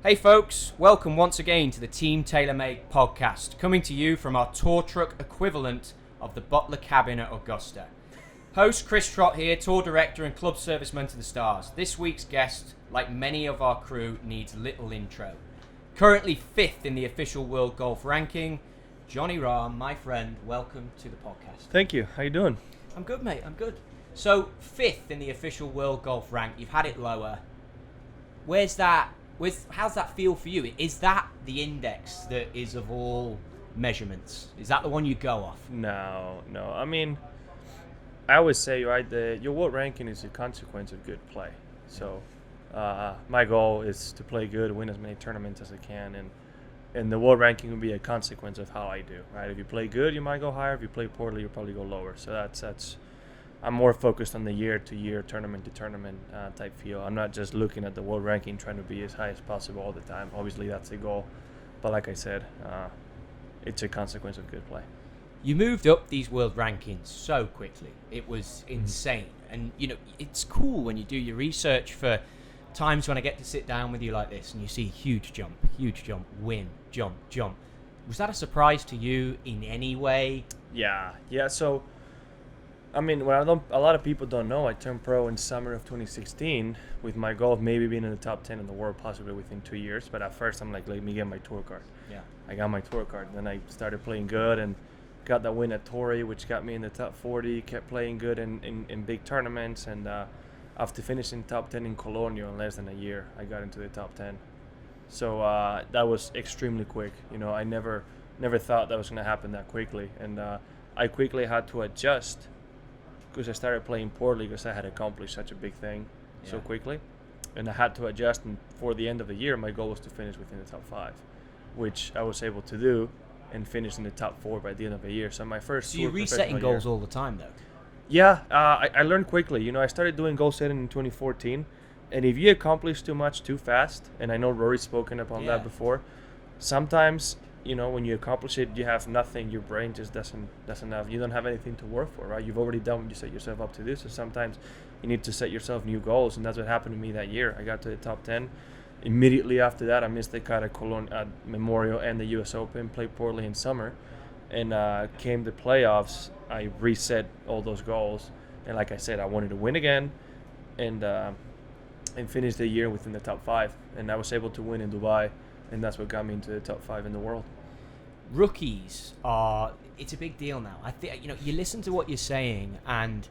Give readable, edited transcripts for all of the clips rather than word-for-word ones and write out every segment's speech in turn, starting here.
Hey folks, welcome once again to the Team TaylorMade Podcast, coming to you from our tour truck equivalent of the Butler cabin at Augusta. Host Chris Trott here, tour director and club serviceman to the stars. This week's guest, like many of our crew, needs little intro. Currently 5th in the official world golf ranking, Jon Rahm, my friend, welcome to the podcast. Thank you. How you doing? I'm good, mate, I'm good. So, 5th in the official world golf rank, you've had it lower. How's that feel for you? Is that the index that is of all measurements? Is that the one you go off? No. I mean, I always say, right, your world ranking is a consequence of good play. So, my goal is to play good, win as many tournaments as I can, and the world ranking will be a consequence of how I do, right? If you play good, you might go higher. If you play poorly, you'll probably go lower. So that's. I'm more focused on the year-to-year, tournament-to-tournament type feel. I'm not just looking at the world ranking, trying to be as high as possible all the time. Obviously, that's the goal. But like I said, it's a consequence of good play. You moved up these world rankings so quickly. It was insane. And, it's cool when you do your research for times when I get to sit down with you like this and you see huge jump, win, jump. Was that a surprise to you in any way? Yeah. So, I mean, a lot of people don't know, I turned pro in summer of 2016 with my goal of maybe being in the top 10 in the world, possibly within 2 years. But at first, I'm like, let me get my tour card. Yeah. I got my tour card. Then I started playing good and got that win at Torrey, which got me in the top 40, kept playing good in big tournaments. And after finishing top 10 in Colonia in less than a year, I got into the top 10. So that was extremely quick. I never thought that was going to happen that quickly. And I quickly had to adjust because I started playing poorly because I had accomplished such a big thing so quickly. And I had to adjust, and for the end of the year, my goal was to finish within the top 5, which I was able to do and finish in the top 4 by the end of the year. So my first. So you're resetting goals all the time, though? Yeah, I learned quickly. I started doing goal setting in 2014, and if you accomplish too much too fast, and I know Rory's spoken upon that before, sometimes when you accomplish it, you have nothing. Your brain just doesn't have. You don't have anything to work for, right? You've already done what you set yourself up to do. So sometimes you need to set yourself new goals, and that's what happened to me that year. I got to the top 10. Immediately after that, I missed the cut at Cologne at Memorial and the U.S. Open. Played poorly in summer, and came the playoffs. I reset all those goals, and like I said, I wanted to win again, and finish the year within the top 5. And I was able to win in Dubai. And that's what got me into the top 5 in the world. Rookies it's a big deal now. I think, you listen to what you're saying and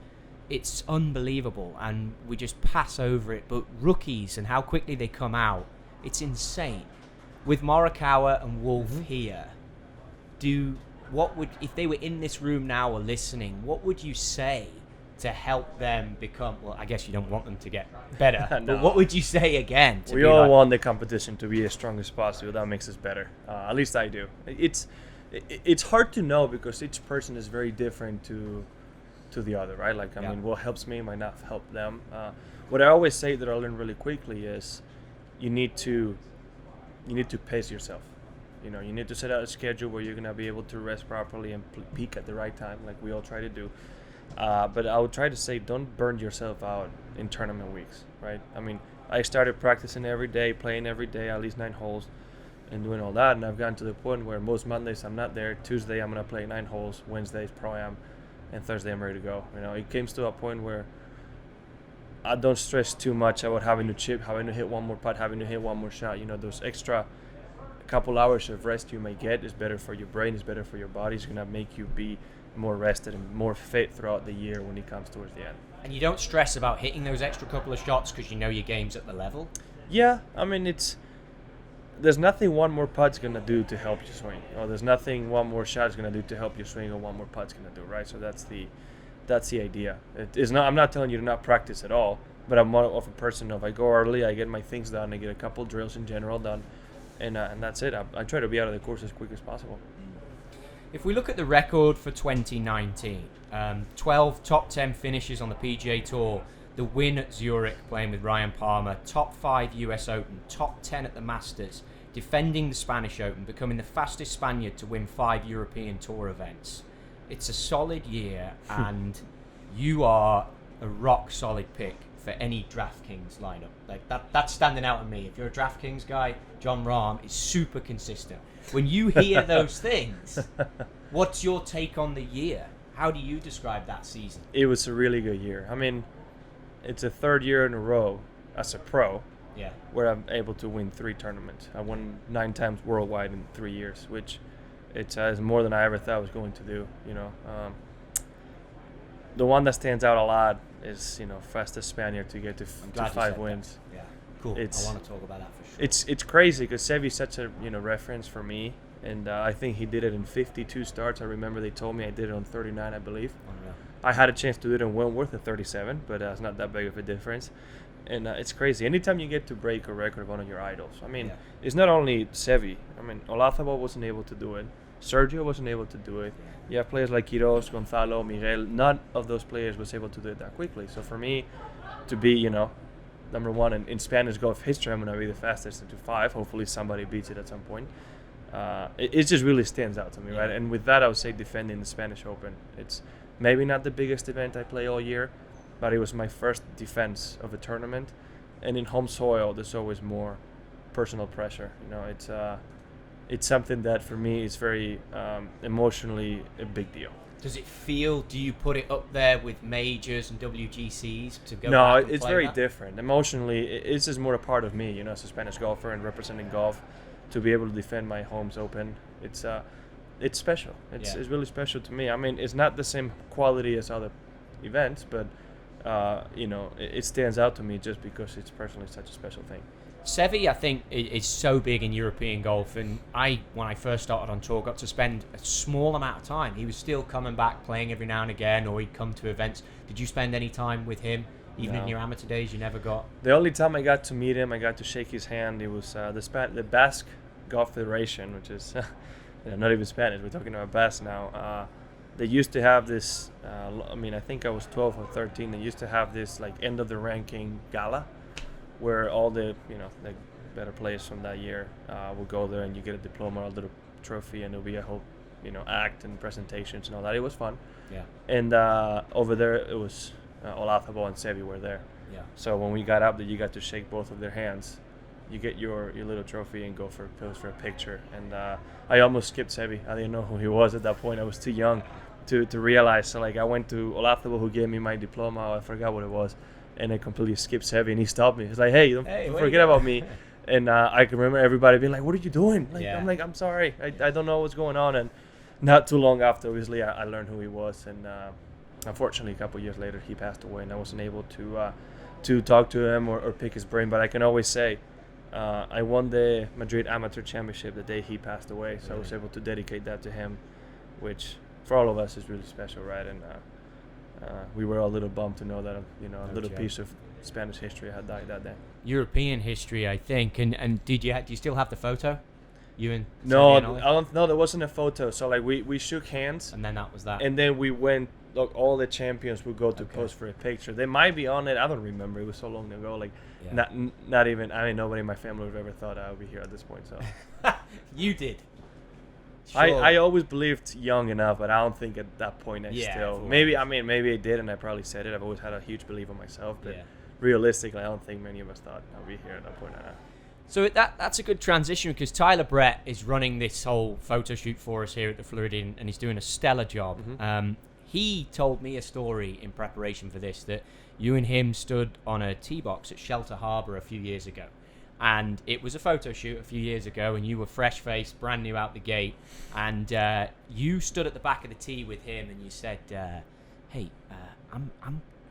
it's unbelievable and we just pass over it. But rookies and how quickly they come out, it's insane. With Morikawa and Wolf here, if they were in this room now or listening, what would you say to help them become, well, I guess you don't want them to get better, No. But what would you say again? We all want the competition to be as strong as possible. That makes us better. At least I do. It's hard to know because each person is very different to the other, right? Like, I mean, what helps me might not help them. What I always say that I learned really quickly is you need to pace yourself. You need to set out a schedule where you're going to be able to rest properly and peak at the right time, like we all try to do. But I would try to say, don't burn yourself out in tournament weeks, right? I mean, I started practicing every day, playing every day, at least 9 holes, and doing all that. And I've gotten to the point where most Mondays I'm not there. Tuesday I'm going to play 9 holes. Wednesday's Pro-Am. And Thursday I'm ready to go. It came to a point where I don't stress too much about having to chip, having to hit one more putt, having to hit one more shot. Those extra couple hours of rest you may get is better for your brain, is better for your body. It's going to make you be more rested and more fit throughout the year when it comes towards the end. And you don't stress about hitting those extra couple of shots because your game's at the level? Yeah, I mean, there's nothing one more putt's going to do to help you swing. There's nothing one more shot's going to do to help you swing or one more putt's going to do, right? So that's the idea. I'm not telling you to not practice at all, but I'm more of a person of I go early, I get my things done, I get a couple drills in general done, and that's it. I try to be out of the course as quick as possible. If we look at the record for 2019, 12 top 10 finishes on the PGA Tour, the win at Zurich playing with Ryan Palmer, top 5 US Open, top 10 at the Masters, defending the Spanish Open, becoming the fastest Spaniard to win 5 European Tour events. It's a solid year and you are a rock solid pick for any DraftKings lineup. Like that's standing out to me. If you're a DraftKings guy, Jon Rahm is super consistent. When you hear those things, what's your take on the year? How do you describe that season? It was a really good year. I mean, it's a third year in a row as a pro where I'm able to win 3 tournaments. I won 9 times worldwide in 3 years, which it's more than I ever thought I was going to do. The one that stands out a lot is, fastest Spaniard to get to 5 wins. That. Yeah, cool. I want to talk about that for sure. It's crazy because Sevi's such a reference for me, and I think he did it in 52 starts. I remember they told me I did it on 39, I believe. Unreal. I had a chance to do it in Wentworth at 37, but it's not that big of a difference. And it's crazy. Anytime you get to break a record of one of your idols, I mean, it's not only Sevi. I mean, Olazabal wasn't able to do it. Sergio wasn't able to do it. You have players like Quiroz, Gonzalo, Miguel. None of those players was able to do it that quickly. So for me to be, number one in Spanish golf history, I'm going to be the fastest into 5. Hopefully somebody beats it at some point. It just really stands out to me, right? And with that, I would say defending the Spanish Open. It's maybe not the biggest event I play all year, but it was my first defense of a tournament. And in home soil, there's always more personal pressure. It's something that for me is very emotionally a big deal. Does it feel, do you put it up there with majors and WGCs to go No, back and it's play very that? different. Emotionally, it's just more a part of me, as a Spanish golfer and representing golf, to be able to defend my home's Open. It's special. It's really special to me. I mean, it's not the same quality as other events, but it stands out to me just because it's personally such a special thing. Sevi, I think, is so big in European golf, and when I first started on tour, got to spend a small amount of time. He was still coming back, playing every now and again, or he'd come to events. Did you spend any time with him, even in your amateur days? You never got? The only time I got to meet him, I got to shake his hand. It was the Basque Golf Federation, which is not even Spanish. We're talking about Basque now. They used to have this. I think I was 12 or 13. They used to have this end of the ranking gala, where all the the better players from that year will go there, and you get a diploma, a little trophy, and there'll be a whole act and presentations and all that. It was fun. Yeah. And over there it was Olazabal and Sevi were there. Yeah. So when we got up there, you got to shake both of their hands. You get your little trophy and go for a pose for a picture. And I almost skipped Sevi. I didn't know who he was at that point. I was too young to realize. So I went to Olazabal, who gave me my diploma. I forgot what it was. And I completely skipped Sevi, and he stopped me. He's like, hey, don't forget about me. And I can remember everybody being like, what are you doing? I'm like, I'm sorry. I don't know what's going on. And not too long after, obviously, I learned who he was. And unfortunately, a couple of years later, he passed away, and I wasn't able to talk to him or pick his brain. But I can always say I won the Madrid Amateur Championship the day he passed away. So I was able to dedicate that to him, which for all of us is really special, right? And we were all a little bummed to know that a little piece of Spanish history had died that day. European history, I think. And do you still have the photo? You and no, there wasn't a photo. So we shook hands, and then that was that. And then we went. Look, all the champions would go to pose for a picture. They might be on it. I don't remember. It was so long ago. Not even. I mean, nobody in my family would have ever thought I would be here at this point. So you did. Sure. I always believed young enough, but I don't think at that point maybe I did, and I probably said it. I've always had a huge belief in myself, but realistically, I don't think many of us thought I'd be here at that point. So that's a good transition, because Tyler Brett is running this whole photo shoot for us here at the Floridian, and he's doing a stellar job. Mm-hmm. He told me a story in preparation for this, that you and him stood on a tee box at Shelter Harbour a few years ago. And it was a photo shoot a few years ago, and you were fresh-faced, brand new out the gate. And you stood at the back of the tee with him, and you said, "Hey, I'm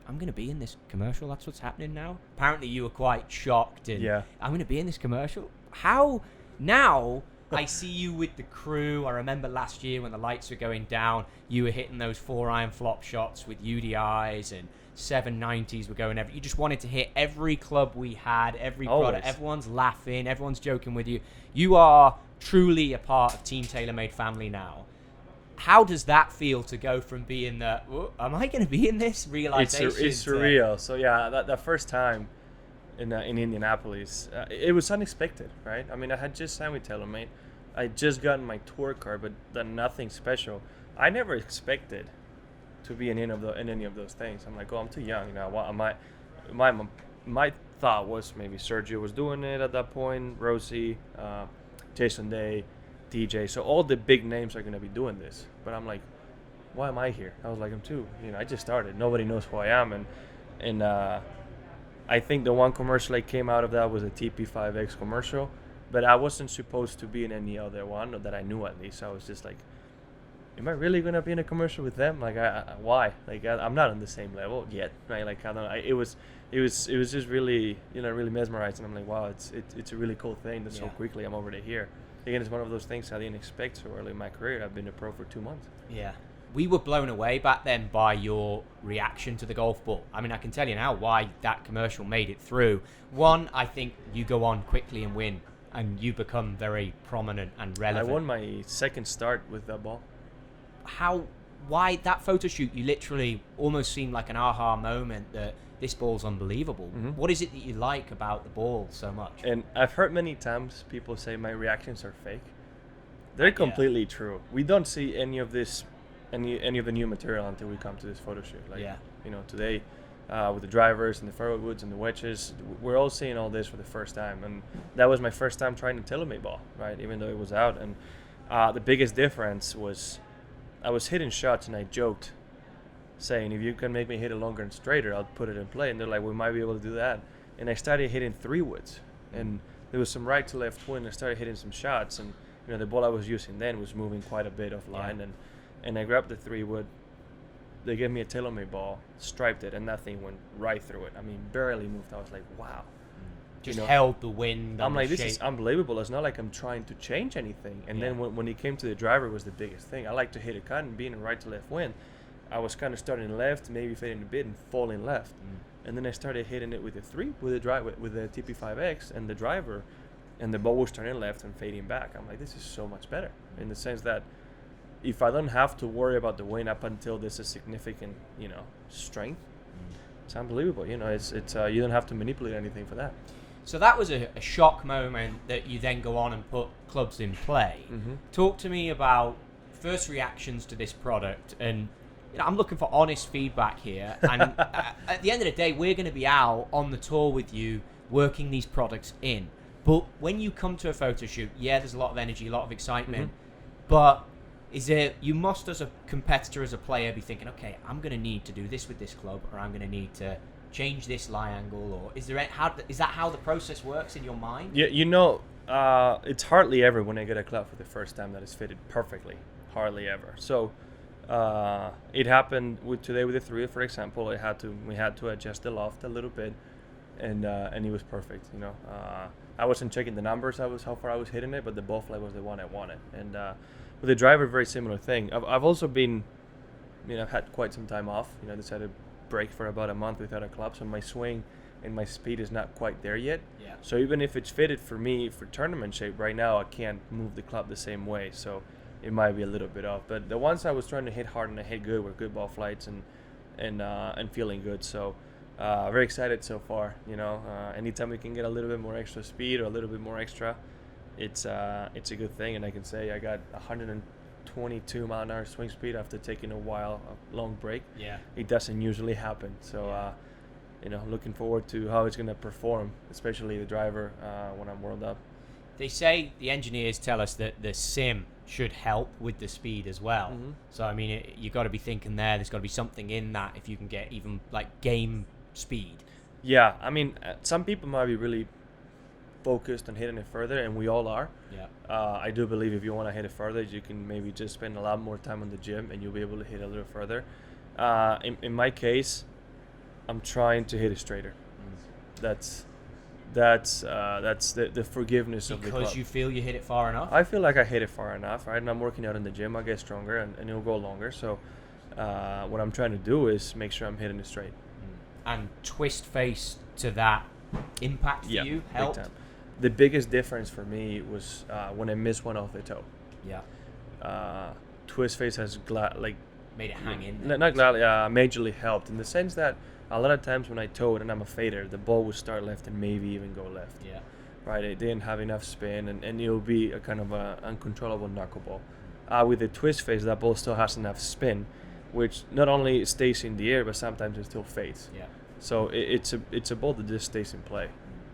going to be in this commercial. That's what's happening now." Apparently, you were quite shocked, and I'm going to be in this commercial. How now? I see you with the crew. I remember last year when the lights were going down, you were hitting those 4-iron flop shots with UDIs, and 790s were going every. You just wanted to hit every club we had, every product. Everyone's laughing, everyone's joking with you. You are truly a part of Team TaylorMade family now. How does that feel to go from being the, am I going to be in this, realization? It's surreal. So that first time in Indianapolis, it was unexpected, right? I mean, I had just signed with TaylorMade. I just gotten my tour card, but done nothing special. I never expected to be in any of those things. I'm like, I'm too young, my thought was maybe Sergio was doing it at that point, Rosie, Jason Day, DJ. So all the big names are going to be doing this. But I'm like, why am I here? I was like, I'm too. I just started. Nobody knows who I am. And I think the one commercial that came out of that was a TP5X commercial. But I wasn't supposed to be in any other one, or that I knew at least. I was just like, am I really going to be in a commercial with them? Like, why? Like, I'm not on the same level yet, right? Like, I don't know. It was just really, really mesmerizing. I'm like, wow, it's a really cool thing that so quickly I'm already here. Again, it's one of those things I didn't expect so early in my career. I've been a pro for 2 months. Yeah. We were blown away back then by your reaction to the golf ball. I mean, I can tell you now why that commercial made it through. One, I think you go on quickly and win, and you become very prominent and relevant. I won my second start with that ball. Why that photo shoot, you literally almost seemed like an aha moment that this ball's unbelievable. Mm-hmm. What is it that you like about the ball so much? And I've heard many times people say my reactions are fake. They're completely true. We don't see any of this, any of the new material until we come to this photo shoot. Like, today, with the drivers and the fairway woods and the wedges, we're all seeing all this for the first time. And that was my first time trying the TaylorMade ball, right? Even though it was out. And the biggest difference was I was hitting shots, and I joked, saying, if you can make me hit it longer and straighter, I'll put it in play. And they're like, we might be able to do that. And I started hitting 3 woods, and there was some right to left wind. I started hitting some shots, and the ball I was using then was moving quite a bit offline. And I grabbed the 3 wood. They gave me a TaylorMade ball, striped it, and that thing went right through it. I mean, barely moved. I was like, wow. Just held the wind. I'm like, this is unbelievable. It's not like I'm trying to change anything. And then when it came to the driver, it was the biggest thing. I like to hit a cut, and being in right to left wind, I was kind of starting left, maybe fading a bit, and falling left. And then I started hitting it with the 3, with the TP5X and the driver, and the ball was turning left and fading back. I'm like, this is so much better, in the sense that if I don't have to worry about the wind up until there's a significant, strength, it's unbelievable. It's you don't have to manipulate anything for that. So that was a shock moment that you then go on and put clubs in play. Mm-hmm. Talk to me about first reactions to this product. And I'm looking for honest feedback here. And at the end of the day, we're going to be out on the tour with you working these products in. But when you come to a photo shoot, there's a lot of energy, a lot of excitement. Mm-hmm. But you must, as a competitor, as a player, be thinking, okay, I'm going to need to do this with this club, or I'm going to need to change this lie angle, or is that how the process works in your mind? Yeah, it's hardly ever when I get a club for the first time that is fitted perfectly. Hardly ever. So it happened today with the 3, for example. We had to adjust the loft a little bit, and it was perfect. I wasn't checking the numbers. How far I was hitting it, but the ball flight was the one I wanted. And with the driver, very similar thing. I've also been, I've had quite some time off. I decided to break for about a month without a club, so my swing and my speed is not quite there yet. Yeah. So even if it's fitted for me for tournament shape, right now I can't move the club the same way, so it might be a little bit off. But the ones I was trying to hit hard and I hit good were good ball flights and feeling good. So very excited so far. Anytime we can get a little bit more extra speed or a little bit more extra, it's a good thing. And I can say I got 122 mile an hour swing speed after taking a long break. Yeah, it doesn't usually happen. So looking forward to how it's going to perform, especially the driver when I'm warmed up. They say, the engineers tell us, that the sim should help with the speed as well. Mm-hmm. So I mean, you got to be thinking there's got to be something in that if you can get even like game speed. Yeah, I mean, some people might be really focused on hitting it further, and we all are. Yeah. I do believe if you want to hit it further, you can maybe just spend a lot more time in the gym, and you'll be able to hit a little further. In my case, I'm trying to hit it straighter. That's the forgiveness of the club. Because you feel you hit it far enough? I feel like I hit it far enough, right? And I'm working out in the gym. I get stronger, and it'll go longer. So what I'm trying to do is make sure I'm hitting it straight. And twist face to that impact for you helped? Big time. The biggest difference for me was when I missed one off the toe. Yeah. Twist face has made it hang in. Not gladly, majorly helped in the sense that a lot of times when I towed and I'm a fader, the ball would start left and maybe even go left. Yeah. Right. It didn't have enough spin, and it'll be a kind of a uncontrollable knuckleball. With the twist face, that ball still has enough spin, which not only stays in the air, but sometimes it still fades. Yeah. So it's a ball that just stays in play.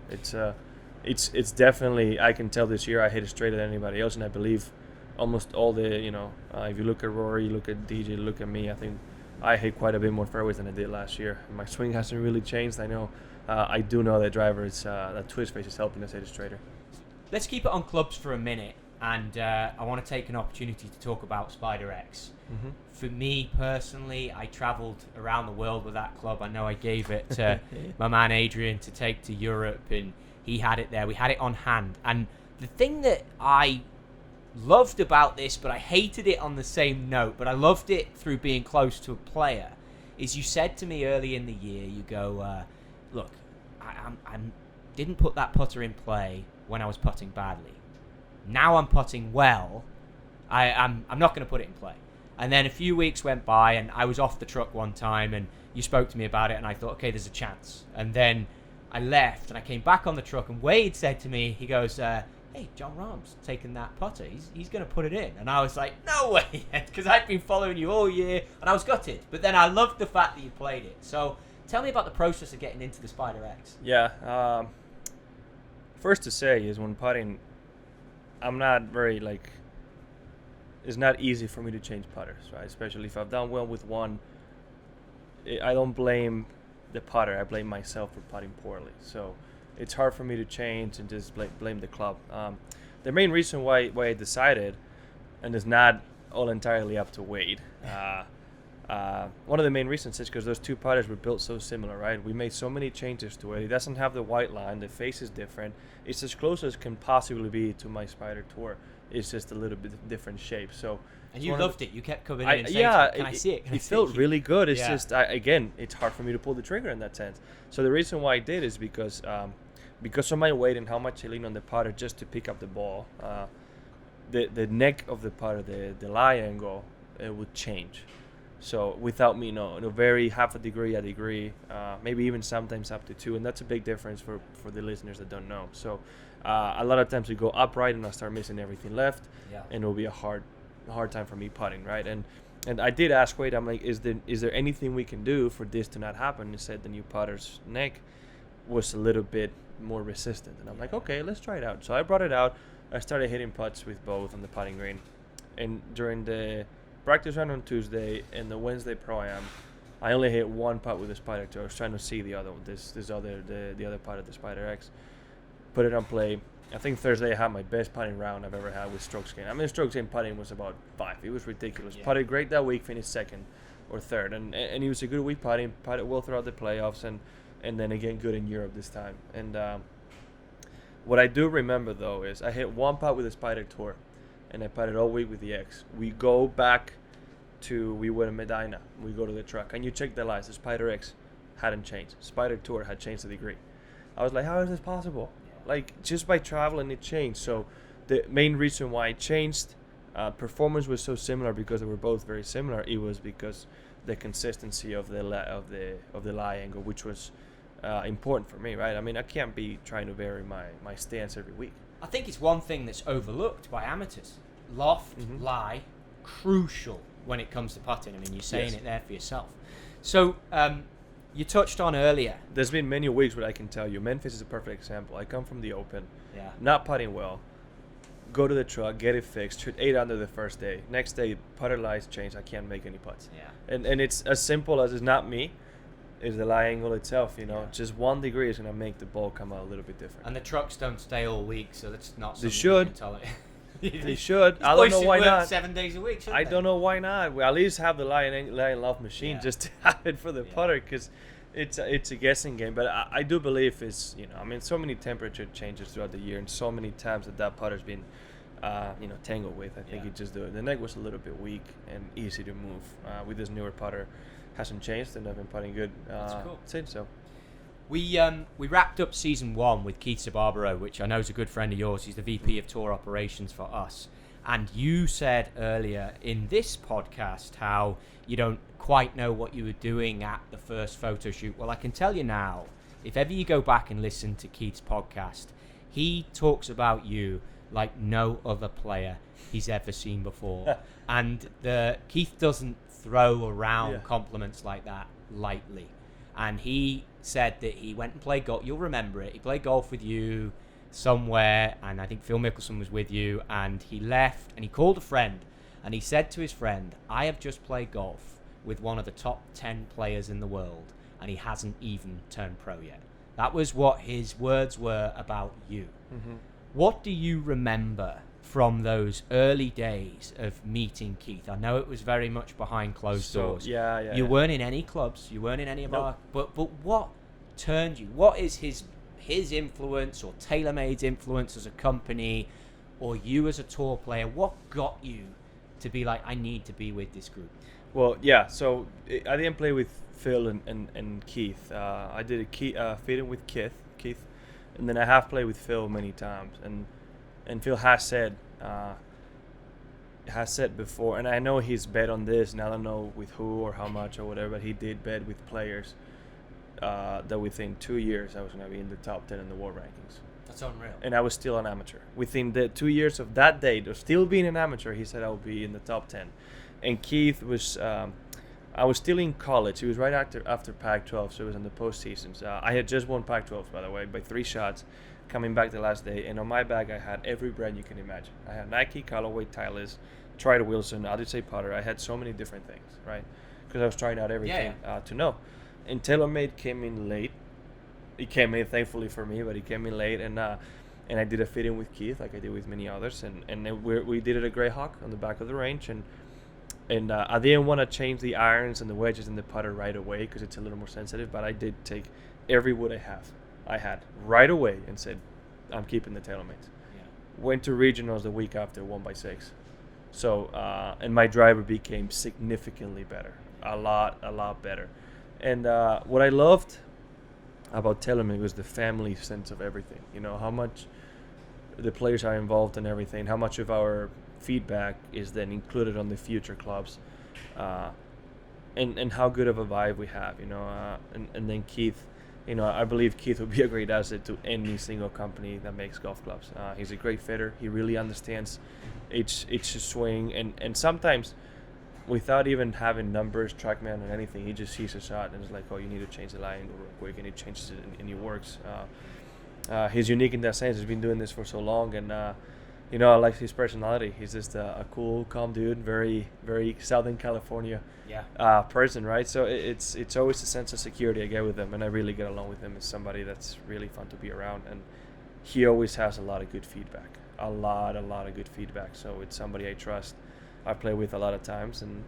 It's definitely, I can tell this year I hit it straighter than anybody else, and I believe almost all the, if you look at Rory, look at DJ, look at me, I think I hit quite a bit more fairways than I did last year. My swing hasn't really changed. I know, I do know that drivers, that twist face is helping us hit it straighter. Let's keep it on clubs for a minute, and I want to take an opportunity to talk about Spider X. Mm-hmm. For me personally, I travelled around the world with that club. I know I gave it to my man Adrian to take to Europe, and he had it there. We had it on hand. And the thing that I loved about this, but I hated it on the same note, but I loved it through being close to a player, is you said to me early in the year, you go, look, I didn't put that putter in play when I was putting badly. Now I'm putting well. I'm not going to put it in play. And then a few weeks went by, and I was off the truck one time, and you spoke to me about it, and I thought, okay, there's a chance. And then I left, and I came back on the truck, and Wade said to me, he goes, hey, Jon Rahm's taking that putter. He's going to put it in. And I was like, no way, because I'd been following you all year, and I was gutted. But then I loved the fact that you played it. So tell me about the process of getting into the Spider X. Yeah. First to say is when putting, I'm not very, it's not easy for me to change putters, right? Especially if I've done well with one. I don't blame the putter. I blame myself for putting poorly. So it's hard for me to change and just blame the club. The main reason why I decided, and it's not all entirely up to Wade, one of the main reasons is because those two putters were built so similar, right? We made so many changes to it. It doesn't have the white line. The face is different. It's as close as can possibly be to my Spider Tour. It's just a little bit different shape. So, and you loved it. You kept coming in and saying, can I see it? It felt really good. It's just, again, it's hard for me to pull the trigger in that sense. So the reason why I did is because of my weight and how much I lean on the putter just to pick up the ball. The neck of the putter, the lie angle, it would change. So without me, vary half a degree, maybe even sometimes up to 2, and that's a big difference for the listeners that don't know. So a lot of times we go upright and I start missing everything left, and it'll be a hard time for me putting, right? And I did ask Wade, I'm like, is there anything we can do for this to not happen? He said the new putter's neck was a little bit more resistant, and I'm like, okay, let's try it out. So I brought it out. I started hitting putts with both on the putting green, and during the practice round on Tuesday and the Wednesday Pro-Am, I only hit one putt with the Spider 2. I was trying to see the other one, the other putt of the Spider X. Put it on play. I think Thursday I had my best putting round I've ever had with strokes gain. I mean, strokes gain putting was about 5. It was ridiculous. Yeah. Putted great that week, finished second or third, and he was a good week putting. Putted well throughout the playoffs, and then again good in Europe this time. And what I do remember though is I hit one putt with the Spider Tour, and I putted all week with the X. We go back we were in Medina. We go to the truck, and you check the lines. The Spider X hadn't changed. Spider Tour had changed the degree. I was like, how is this possible? Like, just by traveling, it changed. So the main reason why it changed, performance was so similar because they were both very similar. It was because the consistency of the lie angle, which was important for me, right? I mean, I can't be trying to vary my stance every week. I think it's one thing that's overlooked by amateurs. Loft, lie, crucial when it comes to putting. I mean, you're saying it there for yourself. So you touched on earlier. There's been many weeks where I can tell you, Memphis is a perfect example. I come from the Open, not putting well, go to the truck, get it fixed, shoot 8 under the first day. Next day, putter lies change. I can't make any putts. Yeah. And it's as simple as it's not me. Is the lie angle itself, just 1 degree is going to make the ball come out a little bit different. And the trucks don't stay all week, so that's not something they should. You can tell it. They should. I don't know why not. 7 days a week, shouldn't I they? don't know why not. We at least have the lie and love machine just to have it for the putter, because it's a guessing game. But I do believe it's, so many temperature changes throughout the year, and so many times that putter's been, tangled with. I think it just the neck was a little bit weak and easy to move. With this newer putter, hasn't changed, and I've been putting good. That's cool. Since so. We wrapped up season 1 with Keith Sabarbaro, which I know is a good friend of yours. He's the VP of Tour Operations for us. And you said earlier in this podcast how you don't quite know what you were doing at the first photo shoot. Well, I can tell you now, if ever you go back and listen to Keith's podcast, he talks about you like no other player he's ever seen before. And Keith doesn't throw around compliments like that lightly. and he said that he went and played golf. You'll remember it. He played golf with you somewhere, and I think Phil Mickelson was with you, and he left, and he called a friend, and he said to his friend, I have just played golf with one of the top 10 players in the world, and he hasn't even turned pro yet. That was what his words were about you. Mm-hmm. What do you remember from those early days of meeting Keith? I know it was very much behind closed doors. You weren't in any clubs. You weren't in any of our... But what turned you? What is his influence, or TaylorMade's influence as a company, or you as a tour player? What got you to be like, I need to be with this group? Well, yeah. So I didn't play with Phil and Keith. I did a fitting with Keith, and then I have played with Phil many times. And Phil has said before, and I know he's bet on this, and I don't know with who or how much or whatever, but he did bet with players that within 2 years I was going to be in the top 10 in the world rankings. That's unreal. And I was still an amateur. Within the 2 years of that date of still being an amateur, he said I would be in the top 10. And Keith was, I was still in college. He was right after Pac-12, so it was in the postseasons. I had just won Pac-12, by the way, by 3 shots, coming back the last day. And on my bag, I had every brand you can imagine. I had Nike, Callaway, Titleist, Tried Wilson, Odyssey Potter. I had so many different things, right? Because I was trying out everything to know. And TaylorMade came in late. He came in, thankfully for me, but he came in late. And I did a fitting with Keith, like I did with many others. And we did it at Greyhawk on the back of the range. And I didn't want to change the irons and the wedges and the putter right away because it's a little more sensitive. But I did take every wood I had right away and said, I'm keeping the TaylorMades. Yeah. Went to regionals the week after, 1x6. So, and my driver became significantly better, a lot better. And what I loved about TaylorMade was the family sense of everything. You know, how much the players are involved in everything, how much of our feedback is then included on the future clubs, and how good of a vibe we have, you know. And then Keith, you know, I believe Keith would be a great asset to any single company that makes golf clubs. He's a great fitter. He really understands each swing, and sometimes without even having numbers, TrackMan, or anything, he just sees a shot and is like, oh, you need to change the line real quick, and he changes it and it works. He's unique in that sense. He's been doing this for so long, and you know, I like his personality. He's just a cool, calm dude, very, very Southern California person, right? So it's always a sense of security I get with him, and I really get along with him. He's somebody that's really fun to be around, and he always has a lot of good feedback, a lot of good feedback. So it's somebody I trust. I play with a lot of times, and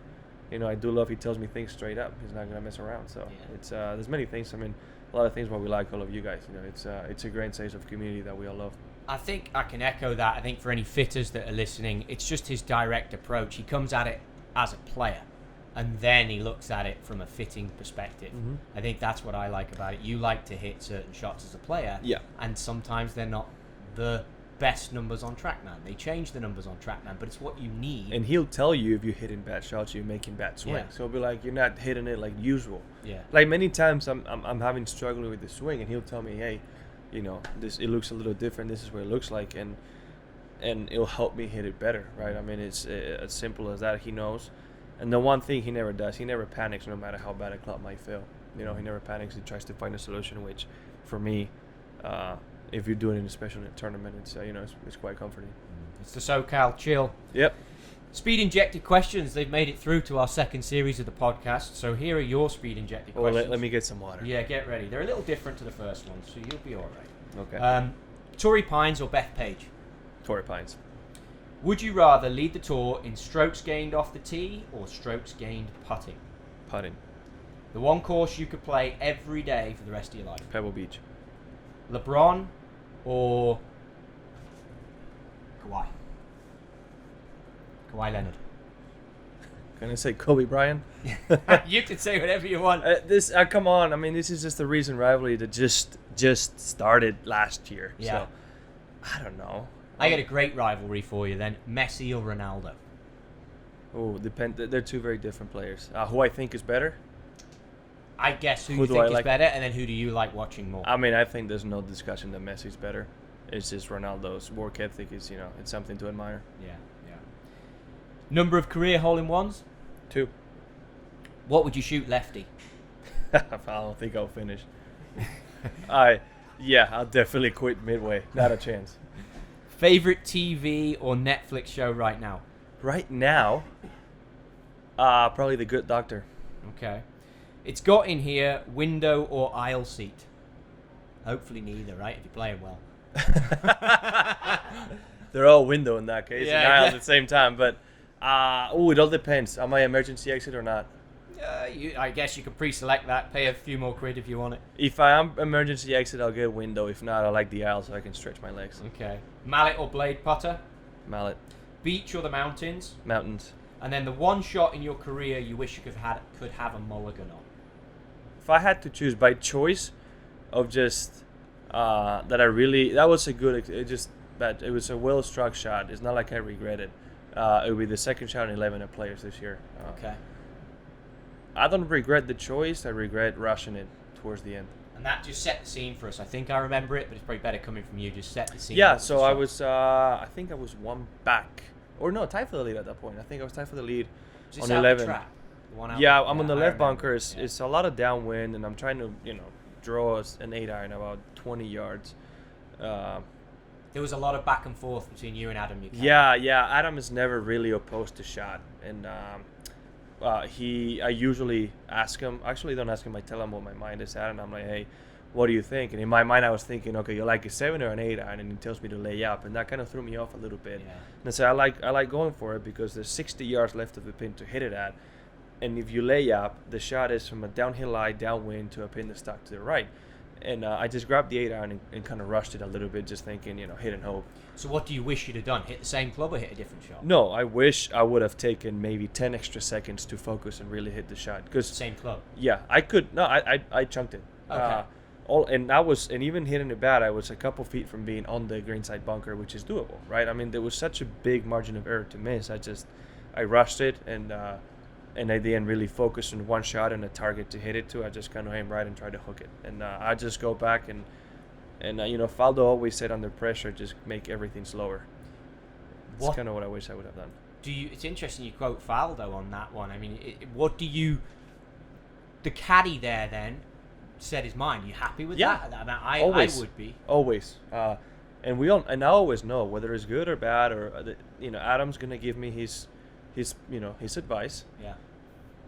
you know, I do love he tells me things straight up. He's not gonna mess around. So it's there's many things. I mean, a lot of things why we like all of you guys. You know, it's a great sense of community that we all love. I think I can echo that. I think for any fitters that are listening, it's just his direct approach. He comes at it as a player, and then he looks at it from a fitting perspective. Mm-hmm. I think that's what I like about it. You like to hit certain shots as a player, and sometimes they're not the best numbers on TrackMan. They change the numbers on TrackMan, but it's what you need. And he'll tell you if you're hitting bad shots, you're making bad swings. So he'll be like, you're not hitting it like usual. Yeah. Like many times I'm having struggling with the swing, and he'll tell me, hey, you know, it looks a little different. This is what it looks like, and it'll help me hit it better, right? I mean, it's as simple as that. He knows. And the one thing he never does, he never panics no matter how bad a club might feel. You know, he never panics. He tries to find a solution, which for me, if you're doing it, especially in a tournament, it's you know, it's quite comforting. It's the SoCal chill. Yep. Speed injected questions. They've made it through to our second series of the podcast. So here are your speed injected questions. Let me get some water. Yeah, get ready. They're a little different to the first one, so you'll be all right. Okay. Torrey Pines or Beth Page? Torrey Pines. Would you rather lead the tour in strokes gained off the tee or strokes gained putting? Putting. The one course you could play every day for the rest of your life? Pebble Beach. LeBron or Kawhi? Kawhi Leonard. Can I say Kobe Bryant? You can say whatever you want. Come on. I mean, this is just a recent rivalry that just started last year. Yeah. So, I don't know. I got a great rivalry for you then. Messi or Ronaldo? Oh, they're two very different players. Who I think is better? I guess who you think is better, and then who do you like watching more? I mean, I think there's no discussion that Messi's better. It's just Ronaldo's work ethic is, you know, it's something to admire. Yeah. Number of career hole-in-ones? 2. What would you shoot lefty? I don't think I'll finish. I'll definitely quit midway. Not a chance. Favorite TV or Netflix show right now? Right now, probably The Good Doctor. Okay. It's got in here window or aisle seat. Hopefully neither, right? If you're playing well. They're all window in that case, and aisle Yeah. at the same time. But it all depends. Am I emergency exit or not? I guess you could pre-select that. Pay a few more quid if you want it. If I am emergency exit, I'll get window. If not, I like the aisle so I can stretch my legs. Okay. Mallet or blade putter? Mallet. Beach or the mountains? Mountains. And then the one shot in your career you wish you could have a mulligan on. If I had to choose by choice of just that was a good, it was a well struck shot. It's not like I regret it. It would be the second shot in 11 at Players this year. Okay. I don't regret the choice. I regret rushing it towards the end. And that just set the scene for us. I think I remember it, but it's probably better coming from you. Just set the scene. Yeah, so I think I was one back. Or no, tied for the lead at that point. I think I was tied for the lead on 11. Yeah, I'm on the left bunker. It's a lot of downwind, and I'm trying to, draw an 8-iron about 20 yards. There was a lot of back and forth between you and Adam. Yeah. Adam is never really opposed to shot, and I usually ask him. Actually, don't ask him. I tell him what my mind is at, and I'm like, hey, what do you think? And in my mind, I was thinking, okay, you like a 7 or an 8-iron, and he tells me to lay up, and that kind of threw me off a little bit. Yeah. And so I like going for it because there's 60 yards left of the pin to hit it at, and if you lay up, the shot is from a downhill lie, downwind to a pin that's stuck to the right. And I just grabbed the 8-iron and kind of rushed it a little bit, just thinking, hit and hope. So what do you wish you'd have done? Hit the same club or hit a different shot? No, I wish I would have taken maybe 10 extra seconds to focus and really hit the shot. Same club? Yeah, I could. No, I chunked it. Okay. And even hitting it bad, I was a couple feet from being on the greenside bunker, which is doable, right? I mean, there was such a big margin of error to miss. I rushed it, and I didn't really focus on one shot and a target to hit it to. I just kind of aim right and try to hook it. And I just go back and Faldo always said under pressure, just make everything slower. That's kind of what I wish I would have done. It's interesting you quote Faldo on that one. I mean, the caddy there then said his mind. Are you happy with that? I would be. Always. And I always know whether it's good or bad, or Adam's gonna give me his advice. Yeah.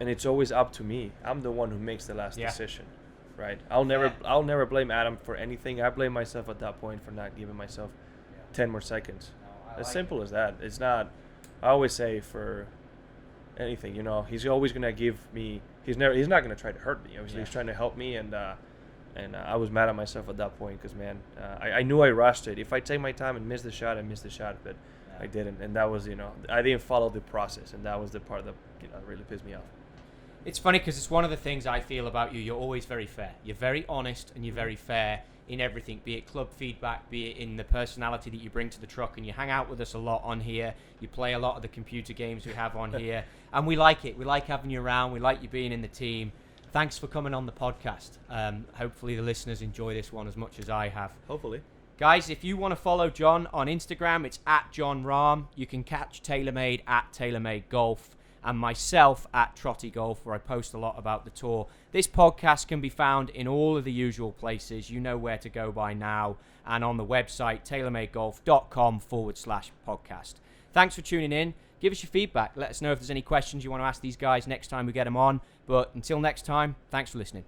And it's always up to me. I'm the one who makes the last decision, right? I'll never blame Adam for anything. I blame myself at that point for not giving myself 10 more seconds. As simple as that. It's not. I always say for anything, he's always gonna give me. He's not gonna try to hurt me. Obviously, he's trying to help me, and I was mad at myself at that point because I knew I rushed it. If I take my time and miss the shot, I missed the shot, but I didn't, and that was I didn't follow the process, and that was the part that really pissed me off. It's funny because it's one of the things I feel about you. You're always very fair. You're very honest and you're very fair in everything, be it club feedback, be it in the personality that you bring to the truck, and you hang out with us a lot on here. You play a lot of the computer games we have on here, and we like it. We like having you around. We like you being in the team. Thanks for coming on the podcast. Hopefully the listeners enjoy this one as much as I have. Hopefully. Guys, if you want to follow Jon on Instagram, it's at Jon Rahm. You can catch TaylorMade at TaylorMade Golf, and myself at Trotty Golf, where I post a lot about the tour. This podcast can be found in all of the usual places. You know where to go by now, and on the website, taylormadegolf.com/podcast. Thanks for tuning in. Give us your feedback. Let us know if there's any questions you want to ask these guys next time we get them on. But until next time, thanks for listening.